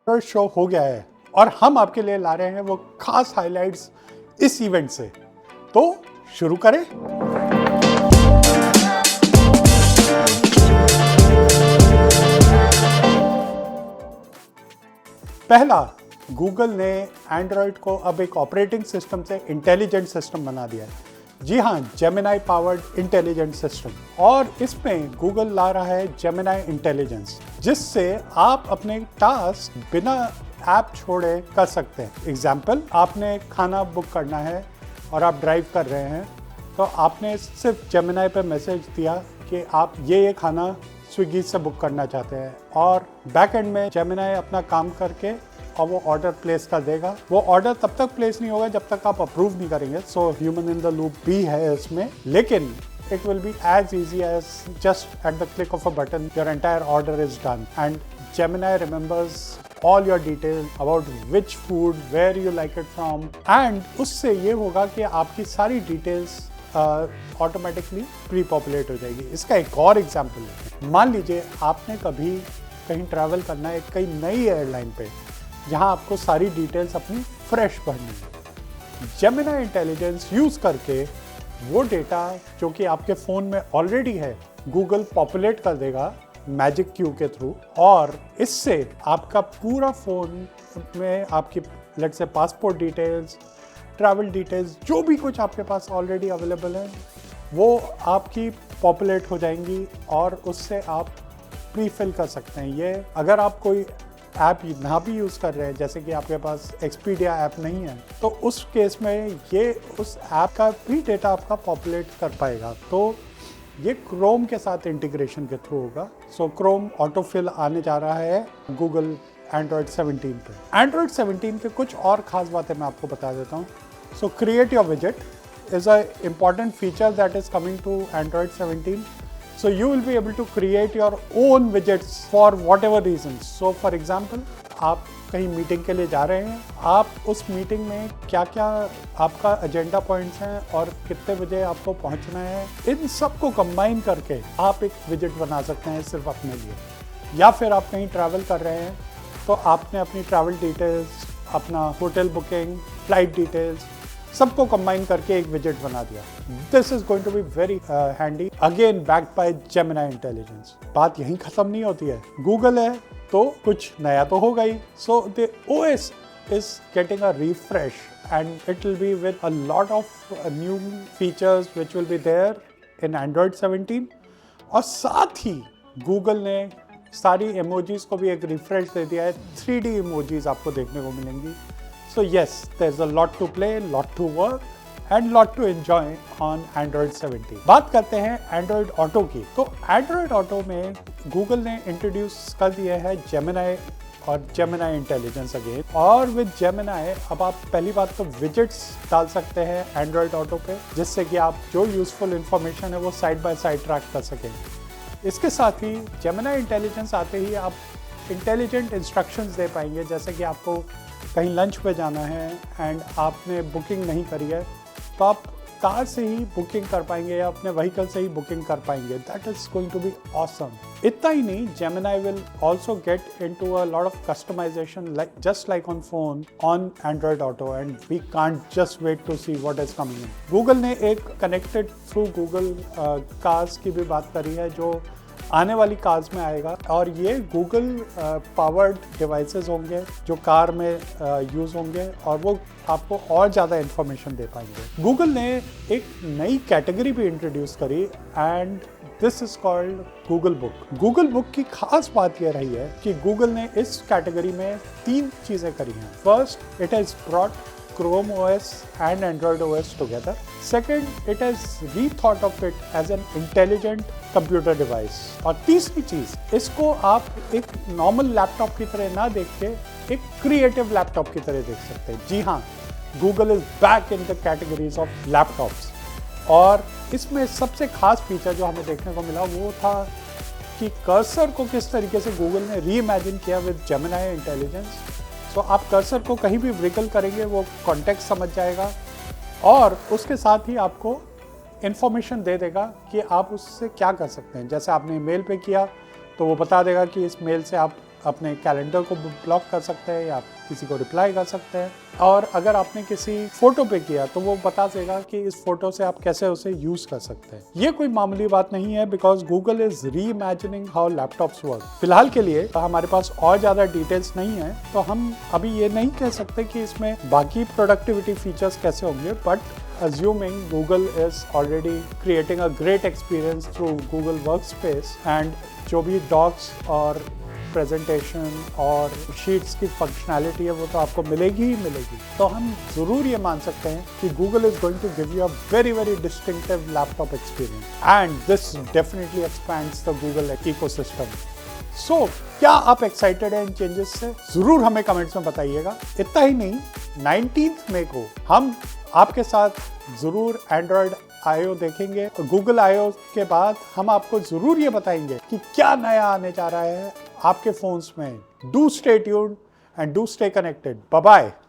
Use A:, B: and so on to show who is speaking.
A: Show हो गया है और हम आपके लिए ला रहे हैं वो खास हाइलाइट्स इस इवेंट से। तो शुरू करें। पहला, गूगल ने एंड्रॉयड को अब एक ऑपरेटिंग सिस्टम से इंटेलिजेंट सिस्टम बना दिया है। जी हाँ, जेमिनाई पावर्ड इंटेलिजेंट सिस्टम। और इसमें गूगल ला रहा है जेमिनाई इंटेलिजेंस, जिससे आप अपने टास्क बिना ऐप छोड़े कर सकते हैं। एग्जाम्पल, आपने खाना बुक करना है और आप ड्राइव कर रहे हैं, तो आपने सिर्फ जेमिनाई पे मैसेज दिया कि आप ये खाना स्विगी से बुक करना चाहते हैं, और बैक एंड में जेमिनाई अपना काम करके और वो ऑर्डर प्लेस कर देगा। वो ऑर्डर तब तक प्लेस नहीं होगा जब तक आप अप्रूव नहीं करेंगे। So human in the loop भी है इसमें, लेकिन it will be as easy as just at the click of a button your entire order is done, and Gemini remembers all your details about which food, where you like it from, and उससे ये होगा कि आपकी सारी details automatically pre populate हो जाएगी। इसका एक और एग्जांपल है। मान लीजिए आपने कभी कहीं ट्रैवल करना है कई नई एयरलाइन पे, जहां आपको सारी डिटेल्स अपनी फ्रेश भरनी है। जेमिनी इंटेलिजेंस यूज करके वो डेटा जो कि आपके फ़ोन में ऑलरेडी है, गूगल पॉपुलेट कर देगा मैजिक क्यू के थ्रू, और इससे आपका पूरा फ़ोन में आपकी let's say passport details, travel details, जो भी कुछ आपके पास ऑलरेडी अवेलेबल है, वो आपकी पॉपुलेट हो जाएंगी और उससे आप प्री फिल कर सकते हैं। ये अगर आप कोई ऐप ना भी यूज़ कर रहे हैं, जैसे कि आपके पास एक्सपीडिया ऐप नहीं है, तो उस केस में ये उस ऐप का भी डेटा आपका पॉपुलेट कर पाएगा। तो ये क्रोम के साथ इंटीग्रेशन के थ्रू होगा। सो क्रोम ऑटोफिल आने जा रहा है गूगल एंड्रॉयड 17 पे। एंड्रॉयड 17 पे कुछ और ख़ास बातें मैं आपको बता देता हूँ। सो क्रिएट योर विजेट is a important feature that is coming to Android 17. So you will be able to create your own widgets for whatever reasons. So for example, आप कहीं मीटिंग के लिए जा रहे हैं, आप उस मीटिंग में क्या क्या आपका एजेंडा पॉइंट्स हैं और कितने बजे आपको पहुंचना है, इन सब को कंबाइन करके आप एक विजेट बना सकते हैं सिर्फ अपने लिए। या फिर आप कहीं ट्रैवल कर रहे हैं, तो आपने अपनी ट्रैवल डिटेल्स, अपना होटल बुकिंग, फ्लाइट डिटेल्स, सबको कंबाइन करके एक विजेट बना दिया। This is going to be very handy, again backed by Gemini intelligence. बात यहीं खत्म नहीं होती है। गूगल है तो कुछ नया तो होगा ही। So the OS is getting a refresh and it will be with a lot of new features which will be there in Android 17. और साथ ही गूगल ने सारी इमोजीज को भी एक रिफ्रेश दे दिया है। 3D इमोजीज आपको देखने को मिलेंगी। So yes, there's a lot to play, lot to work and lot to enjoy on Android 17. बात करते हैं Android Auto की। तो Android Auto में Google ने इंट्रोड्यूस कर दिया है Gemini और Gemini इंटेलिजेंस अगेन। और विद Gemini अब आप पहली बात तो विजेट्स डाल सकते हैं Android Auto पे, जिससे कि आप जो यूजफुल इंफॉर्मेशन है वो साइड बाय साइड ट्रैक कर सकें। इसके साथ ही Gemini इंटेलिजेंस आते ही आप इंटेलिजेंट इंस्ट्रक्शंस दे पाएंगे, जैसे कि आपको कहीं लंच पे जाना है एंड आपने बुकिंग नहीं करी है, तो आप कार से ही बुकिंग कर पाएंगे या अपने व्हीकल से ही बुकिंग कर पाएंगे। That is going to be awesome. इतना ही नहीं, Gemini will also get into a lot of customisation just like on phone on Android Auto, and we can't just wait to see what is coming in. Google ने एक connected through Google cars की भी बात करी है, जो आने वाली कार्स में आएगा, और ये गूगल पावर्ड डिवाइसेस होंगे जो कार में यूज़ होंगे, और वो आपको और ज़्यादा इन्फॉर्मेशन दे पाएंगे। गूगल ने एक नई कैटेगरी भी इंट्रोड्यूस करी and this is called Google book. Google book की खास बात यह रही है कि गूगल ने इस कैटेगरी में 3 चीज़ें करी हैं। First, it has brought Chrome OS and Android OS together. Second, it has rethought of it as an intelligent computer device. और तीसरी चीज़, इसको आप एक नॉर्मल लैपटॉप की तरह ना देख के एक क्रिएटिव लैपटॉप की तरह देख सकते हैं। जी हाँ, Google is back in the categories of laptops. और इसमें सबसे खास फीचर जो हमें देखने को मिला वो था कि कर्सर को किस तरीके से गूगल ने री इमेजिन किया विद Gemini इंटेलिजेंस। तो आप कर्सर को कहीं भी विगल करेंगे वो कॉन्टेक्स्ट समझ जाएगा, और उसके साथ ही आपको इन्फॉर्मेशन दे देगा कि आप उससे क्या कर सकते हैं। जैसे आपने मेल पे किया तो वो बता देगा कि इस मेल से आप अपने कैलेंडर को ब्लॉक कर सकते हैं या किसी को रिप्लाई कर सकते हैं। और अगर आपने किसी फोटो पे किया तो वो बता देगा कि इस फोटो से आप कैसे उसे यूज कर सकते हैं। ये कोई मामूली बात नहीं है, बिकॉज गूगल इज री इमेजिनिंग हाउ लैपटॉप्स वर्क। फिलहाल के लिए हमारे पास और ज्यादा डिटेल्स नहीं है, तो हम अभी ये नहीं कह सकते कि इसमें बाकी प्रोडक्टिविटी फीचर्स कैसे होंगे, but assuming Google is already creating a great experience through Google Workspace, and जो भी डॉक्स और प्रेजेंटेशन और शीट्स की फंक्शनैलिटी है वो तो आपको मिलेगी ही मिलेगी। तो हम ज़रूर ये मान सकते हैं कि Google is going to give you a very very distinctive laptop experience, and this definitely expands the Google ecosystem. So, क्या आप एक्साइटेड हैं इन चेंजेस से? ज़रूर हमें कमेंट्स में बताइएगा। इतना ही नहीं, 19 मई को हम आपके साथ ज़रूर एंड्रॉयड आईओ देखेंगे। तो गूगल आईओ के बाद हम आपको ज़रूर ये बताएंगे कि क्या नया आने जा रहा है आपके फ़ोन्स में। Do stay tuned and do stay connected. Bye bye.